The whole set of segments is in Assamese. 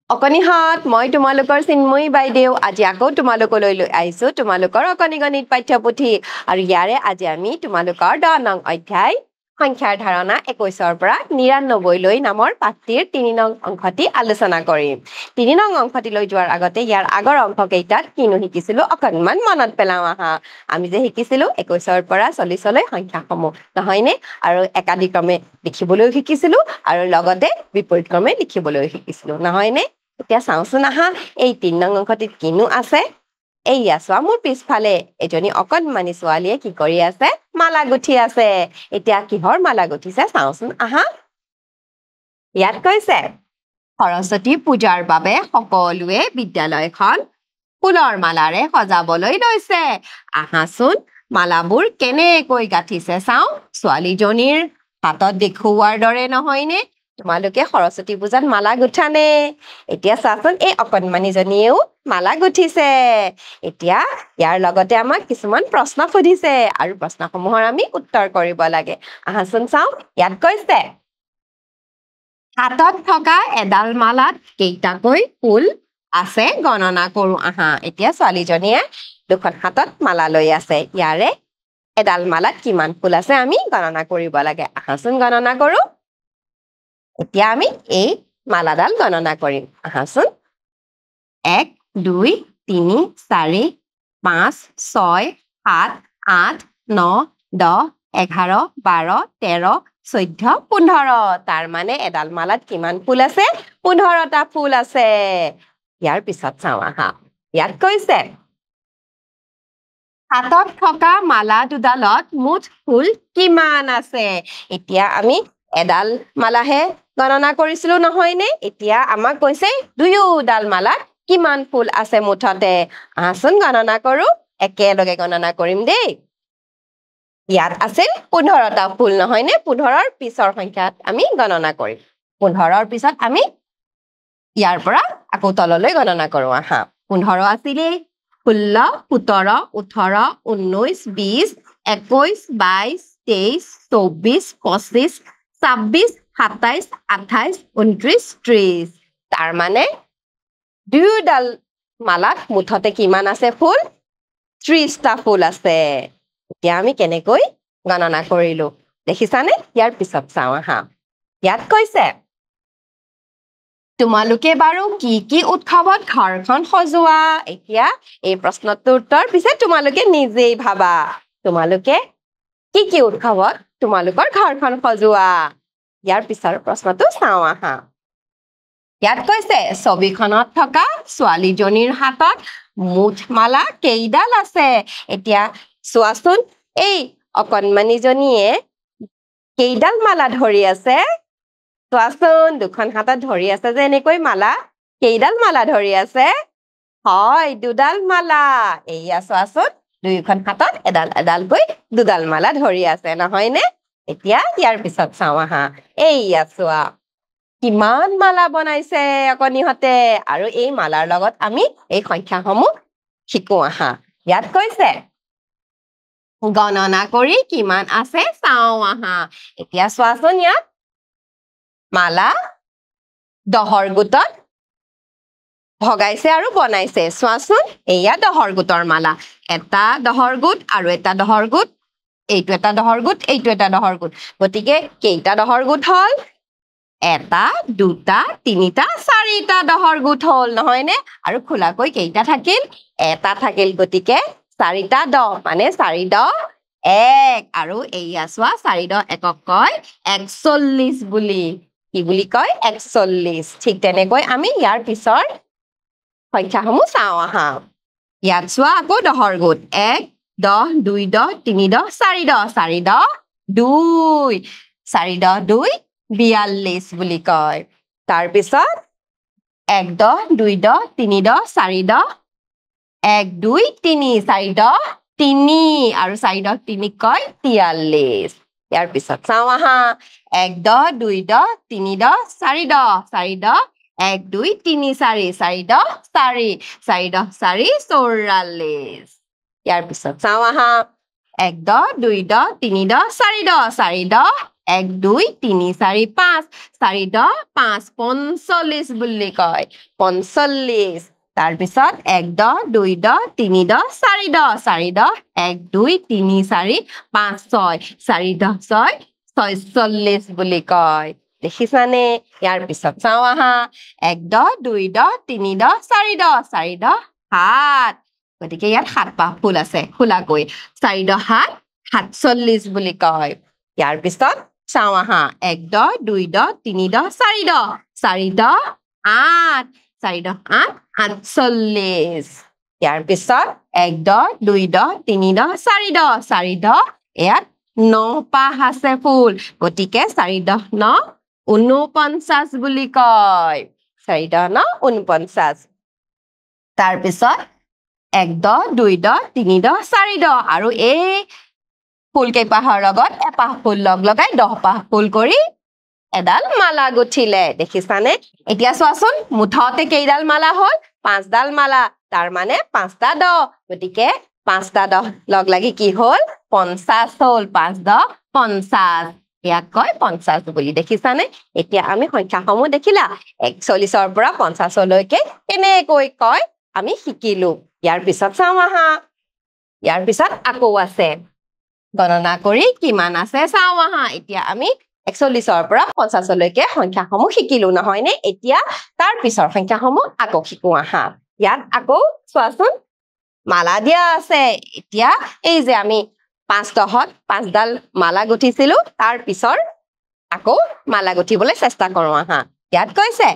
অকনিহাত মই তোমালোকৰ চিন্ময়ী বাইদেউ আজি আকৌ তোমালোকলৈ লৈ আহিছো তোমালোকৰ অকনি গণিত পাঠ্যপুথি আৰু ইয়াৰে আজি আমি তোমালোকৰ 10 নং অধ্যায় সংখ্যাৰ ধাৰণা 21ৰ পৰা 99 লৈ নামৰ পাঠটিৰ 3 নং অংশটি আলোচনা কৰিম 3 নং অংশটি লৈ যোৱাৰ আগতে ইয়াৰ আগৰ অংশ কেইটাত কিনো শিকিছিলো অকনমান মনত পেলাও আহা আমি যে শিকিছিলো 21ৰ পৰা 40 লৈ সংখ্যাসমূহ নহয়নে আৰু একাধিক্ৰমে লিখিবলৈ শিকিছিলো আৰু লগতে বিপৰীতক্ৰমে লিখিবলৈ শিকিছিলো নহয়নে এতিয়া চাওঁচোন আহা এই 3 নং অংশটিত কিনো আছে এইয়া চোৱা মোৰ পিছফালে এজনী অকনমানি ছোৱালীয়ে কি কৰি আছে মালা গুঠি আছে এতিয়া কিহৰ মালা গুঠিছে চাওঁচোন আহা ইয়াত কৈছে সৰস্বতী পূজাৰ বাবে সকলোৱে বিদ্যালয়খন ফুলৰ মালাৰে সজাবলৈ লৈছে আহাচোন মালাবোৰ কেনেকৈ গাঠিছে চাওঁ ছোৱালীজনীৰ হাতত দেখুওৱাৰ দৰে নহয়নে তোমালোকে সৰস্বতী পূজাত মালা গুঠানে এতিয়া চাচোন এই অকনমানিজনীয়েও মালা গুঠিছে এতিয়া ইয়াৰ লগতে আমাক কিছুমান প্ৰশ্ন সুধিছে আৰু প্ৰশ্নসমূহৰ আমি উত্তৰ কৰিব লাগে আহাচোন চাওঁ ইয়াত কৈছে হাতত থকা এডাল মালাত কেইটাকৈ ফুল আছে গণনা কৰো আহা এতিয়া ছোৱালীজনীয়ে দুখন হাতত মালা লৈ আছে ইয়াৰে এডাল মালাত কিমান ফুল আছে আমি গণনা কৰিব লাগে আহাচোন গণনা কৰো এতিয়া আমি এই মালাডাল গণনা কৰিম আহাচোন 1 2 3 4 5 6 7 8 9 10 11 12 13 14 15 তাৰ মানে এডাল মালাত কিমান ফুল আছে 15টা ফুল আছে ইয়াৰ পিছত চাওঁ আহা ইয়াত কৈছে হাতত থকা মালা দুডালত মুঠ ফুল কিমান আছে এতিয়া আমি এডাল মালাহে গণনা কৰিছিলো নহয়নে এতিয়া আমাক কৈছে দুয়োডাল মালাত কিমান ফুল আছে মুঠতে আহাচোন গণনা কৰো একেলগে গণনা কৰিম দেই ইয়াত আছিল 15টা ফুল নহয়নে 15ৰ পিছৰ সংখ্যাত আমি গণনা কৰিম 15ৰ পিছত আমি ইয়াৰ পৰা আকৌ তললৈ গণনা কৰো আহা 15 আছিলে 16 17 18 19 20 21 22 23 24 25 26 27 28 29 30 তাৰ মানে দুয়োডাল মালাত মুঠতে কিমান আছে ফুল 30টা ফুল আছে এতিয়া আমি কেনেকৈ গণনা কৰিলো দেখিছানে ইয়াৰ পিছত চাওঁ আহা ইয়াত কৈছে তোমালোকে বাৰু কি কি উৎসৱত ঘৰখন সজোৱা এতিয়া এই প্ৰশ্নটোৰ উত্তৰ পিছে তোমালোকে নিজেই ভাবা তোমালোকে কি কি উৎসৱত তোমালোকৰ ঘৰখন সজোৱা ইয়াৰ পিছৰ প্ৰশ্নটো চাওঁ আহা ইয়াত কৈছে ছবিখনত থকা ছোৱালীজনীৰ হাতত মুঠ মালা কেইডাল আছে এতিয়া চোৱাচোন এই অকনমানিজনীয়ে কেইডাল মালা ধৰি আছে চোৱাচোন দুখন হাতত ধৰি আছে যে এনেকৈ মালা কেইডাল মালা ধৰি আছে হয় দুডাল মালা এইয়া চোৱাচোন দুইখন হাতত এডাল এডালকৈ দুডাল মালা ধৰি আছে নহয়নে এতিয়া ইয়াৰ পিছত চাওঁ আহা এইয়া চোৱা কিমান মালা বনাইছে অকনিহতে আৰু এই মালাৰ লগত আমি এই সংখ্যাসমূহ শিকো আহা ইয়াত কৈছে গণনা কৰি কিমান আছে চাওঁ আহা এতিয়া চোৱাচোন ইয়াত মালা 10ৰ গোটত ভগাইছে আৰু বনাইছে চোৱাচোন এয়া 10ৰ গোটৰ মালা এটা 10ৰ গোট আৰু এটা 10ৰ গোট এইটো এটা 10ৰ গোট এইটো এটা 10ৰ গোট গতিকে কেইটা 10ৰ গোট হল এটা দুটা তিনিটা চাৰিটা 10ৰ গোট হল নহয়নে আৰু খোলাকৈ কেইটা থাকিল এটা থাকিল গতিকে চাৰিটা 10 মানে 4 10 1 আৰু এইয়া চোৱা 4 10 একক কয় 41 বুলি কি বুলি কয় 41 ঠিক তেনেকৈ আমি ইয়াৰ পিছৰ সংখ্যাসমূহ চাওঁ আহা ইয়াত চোৱা আকৌ 10ৰ গোট 1 10 2 10 3 10 4 10 4 10 2 4 10 2 42 বুলি কয় তাৰ পিছত 1 10 2 10 3 10 4 10 1 2 3 4 10 3 আৰু 4 10 3 কয় 43 ইয়াৰ পিছত চাওঁ আহা 1 10 2 10 3 10 4 10 4 10 1 2 3 4 4 10 4 4 10 4 44 ইয়াৰ পিছত চাওঁ আহা 1 10 2 10 3 10 4 10 4 10 1 2 3 4 5 4 10 5 45 বুলি কয় 45 তাৰ পিছত 1 10 2 10 3 10 4 10 4 10 1 2 3 4 5 6 4 10 6 46 বুলি কয় দেখিছানে ইয়াৰ পিছত চাও আহা 1 10 2 10 3 10 4 10 4 10 7 গতিকে ইয়াত 7 পাহ ফুল আছে খোলাকৈ 4 10 7 47 বুলি কয় ইয়াৰ পিছত চাও আহা 1 10 2 10 3 10 4 10 4 10 8 4 10 8 48 ইয়াৰ পিছত 1 10 2 10 3 10 4 10 4 10 ইয়াত 9 পাহ আছে ফুল গতিকে 4 10 9 49 বুলি কয় 4 10 9 49 তাৰ পিছত 1 10 2 10 3 10 4 10 আৰু এই ফুল কেইপাহৰ লগত এপাহ ফুল লগাই 10 পাহ ফুল কৰি এডাল মালা গুঠিলে দেখিছানে এতিয়া চোৱাচোন মুঠতে কেইডাল মালা হল 5 ডাল মালা তাৰ মানে 5টা 10 গতিকে 5টা 10 লগ লাগি কি হল 50 হল 5 10 50 ইয়াক কয় 50 বুলি দেখিছানে এতিয়া আমি সংখ্যাসমূহ দেখিলা 41 ৰ পৰা 50 লৈকে কেনেকৈ কয় আমি শিকিলো ইয়াৰ পিছত চাও আহা ইয়াৰ পিছত আকৌ আছে গণনা কৰি কিমান আছে চাও আহা এতিয়া আমি 41 ৰ পৰা 50 লৈকে সংখ্যাসমূহ শিকিলো নহয় নে এতিয়া তাৰ পিছৰ সংখ্যাসমূহ আকৌ শিকো আহা ইয়াত আকৌ চোৱাচোন মালা দিয়া আছে এতিয়া এই যে আমি 5 10ত 5 ডাল মালা গুঠিছিলো তাৰ পিছৰ আকৌ মালা গুঠিবলৈ চেষ্টা কৰো আহা ইয়াত কৈছে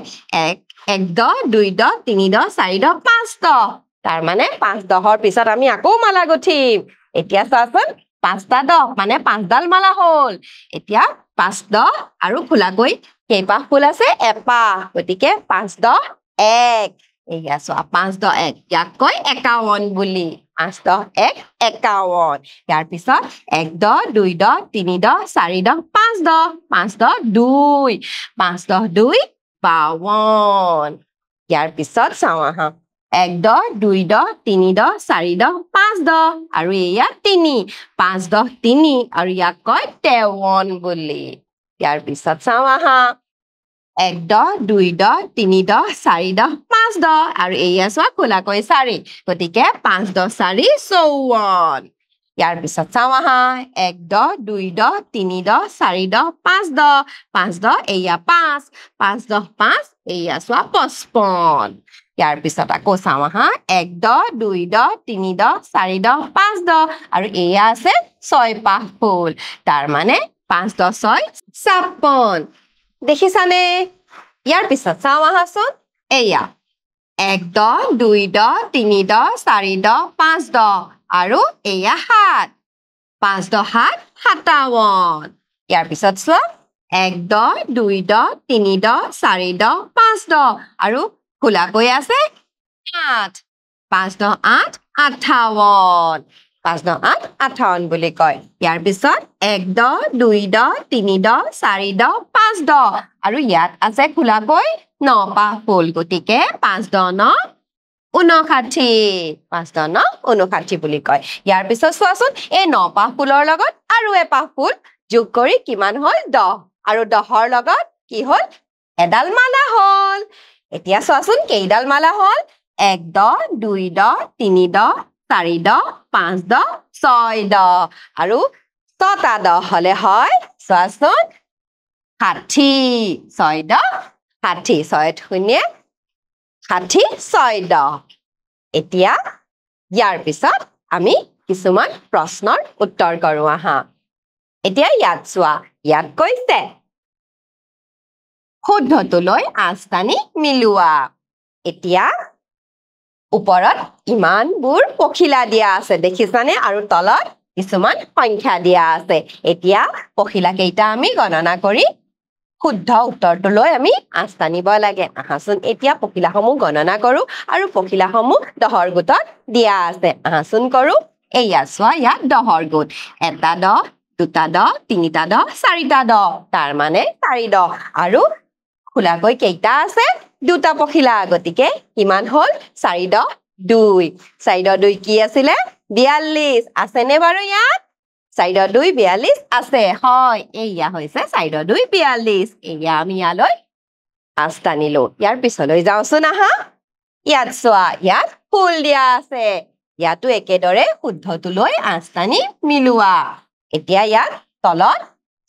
1 10 2 10 3 10 4 10 5 10 তাৰ মানে 5 10ৰ পিছত আমি আকৌ মালা গুঠিম এতিয়া চোৱাচোন 5টা 10 মানে 5 ডাল মালা হল এতিয়া 5 10 আৰু খোলাকৈ কেইপাহ ফুল আছে এপাহ গতিকে 5 10 1 এয়া চোৱা 5 10 1 ইয়াক কয় 51 বুলি 5 10 1 51 ইয়াৰ পিছত 1 10 2 10 3 10 4 10 5 10 5 10 2 5 10 2 52 ইয়াৰ পিছত চাও আহা 1 10 2 10 3 10 4 10 5 10 আৰু এয়া 3 5 10 3 আৰু ইয়াক কয় 53 বুলি ইয়াৰ পিছত চাও আহা 1 10 2 10 3 10 4 10 5 10 আৰু এয়া চোৱা খোলাকৈ 4 গতিকে 5 10 4 54 ইয়াৰ পিছত চাও আহা 1 10 2 10 3 10 4 10 5 10 5 10 এয়া 5 5 10 5 এয়া চোৱা 55 ইয়াৰ পিছত আকৌ চাও আহা 1 10 2 10 3 10 4 10 5 10 আৰু এয়া আছে 6 পাহ ফুল তাৰ মানে 5 10 6 56 দেখিছানে ইয়াৰ পিছত চাও আহাচোন এয়া 1 10 2 10 3 10 4 10 5 10 আৰু এয়া 7 5 10 7 57 ইয়াৰ পিছত চোৱা 1 10 2 10 3 10 4 10 5 10 আৰু খোলাকৈ আছে 8 5 10 8 58 5 10 8 58 বুলি কয় ইয়াৰ পিছত 1 10 2 10 3 10 4 10 5 10 আৰু ইয়াত আছে খোলাকৈ 9 পাহ ফুল গতিকে 5 10 9 59 5 10 9 59 বুলি কয় ইয়াৰ পিছত চোৱাচোন এই 9 পাহ ফুলৰ লগত আৰু এপাহ ফুল যোগ কৰি কিমান হল 10 আৰু 10ৰ লগত কি হল এডাল মালা হল এতিয়া চোৱাচোন কেইডাল মালা হল 1 10 2 10 3 10 4 10 5 10 6 10 আৰু 6টা 10 হলে হয় চোৱাচোন 60 6 10 60 6 শূন্য 60 6 10 এতিয়া ইয়াৰ পিছত আমি কিছুমান প্ৰশ্নৰ উত্তৰ কৰো আহা এতিয়া ইয়াত চোৱা ইয়াত কৈছে শুদ্ধটোলৈ আস্থানি মিলোৱা এতিয়া ওপৰত ইমানবোৰ পখিলা দিয়া আছে দেখিছানে আৰু তলত কিছুমান সংখ্যা দিয়া আছে এতিয়া পখিলা কেইটা আমি গণনা কৰি শুদ্ধ উত্তৰটোলৈ আমি আস্থানিব লাগে আহাচোন এতিয়া পখিলাসমূহ গণনা কৰো আৰু পখিলাসমূহ 10ৰ গোটত দিয়া আছে আহাচোন কৰো এয়া চোৱা ইয়াত 10ৰ গোট এটা 10 দুটা 10 তিনিটা 10 চাৰিটা 10 তাৰ মানে 4 10 আৰু খোলাকৈ কেইটা আছে দুটা পখিলা গতিকে কিমান হল 4 10 2 4 10 2 কি আছিলে 42 আছে নে বাৰু ইয়াত 4 2 42 আছে হয় এইয়া হৈছে 4 2 42 এইয়া আমি ইয়ালৈ 5 টানিলো ইয়াৰ পিছলৈ যাওঁচোন আহা ইয়াত চোৱা ইয়াত ফুল দিয়া আছে ইয়াতো একেদৰে শুদ্ধটোলৈ 5 টানি মিলোৱা এতিয়া ইয়াত তলত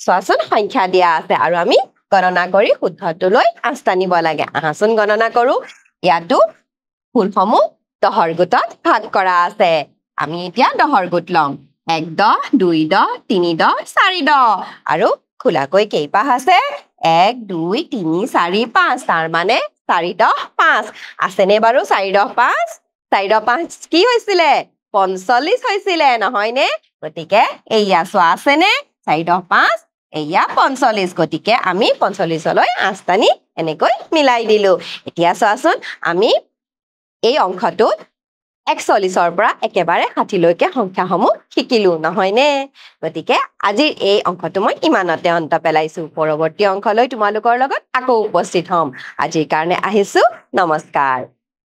চোৱাচোন সংখ্যা দিয়া আছে আৰু আমি গণনা কৰি শুদ্ধটোলৈ 5 টানিব লাগে আহাচোন গণনা কৰো ইয়াতো ফুলসমূহ দহৰ গোটত ভাগ কৰা আছে আমি এতিয়া দহৰ গোট লম 1 10 2 10 3 10 4 10 আৰু খোলাকৈ কেইপাহ আছে 1 2 3 4 5 তাৰ মানে 4 10 5 আছেনে বাৰু 4 10 5 4 10 5 কি হৈছিলে 45 হৈছিলে নহয়নে গতিকে এইয়া চোৱা আছেনে 4 10 5 এইয়া 45 গতিকে আমি 45 লৈ 5 টানি এনেকৈ মিলাই দিলো এতিয়া চোৱাচোন আমি এই অংকটোত 41ৰ পৰা একেবাৰে 60 লৈকে সংখ্যাসমূহ শিকিলো নহয়নে গতিকে আজিৰ এই অংকটো মই ইমানতে অন্ত পেলাইছো পৰৱৰ্তী অংকলৈ তোমালোকৰ লগত আকৌ উপস্থিত হ'ম আজিৰ কাৰণে আহিছো নমস্কাৰ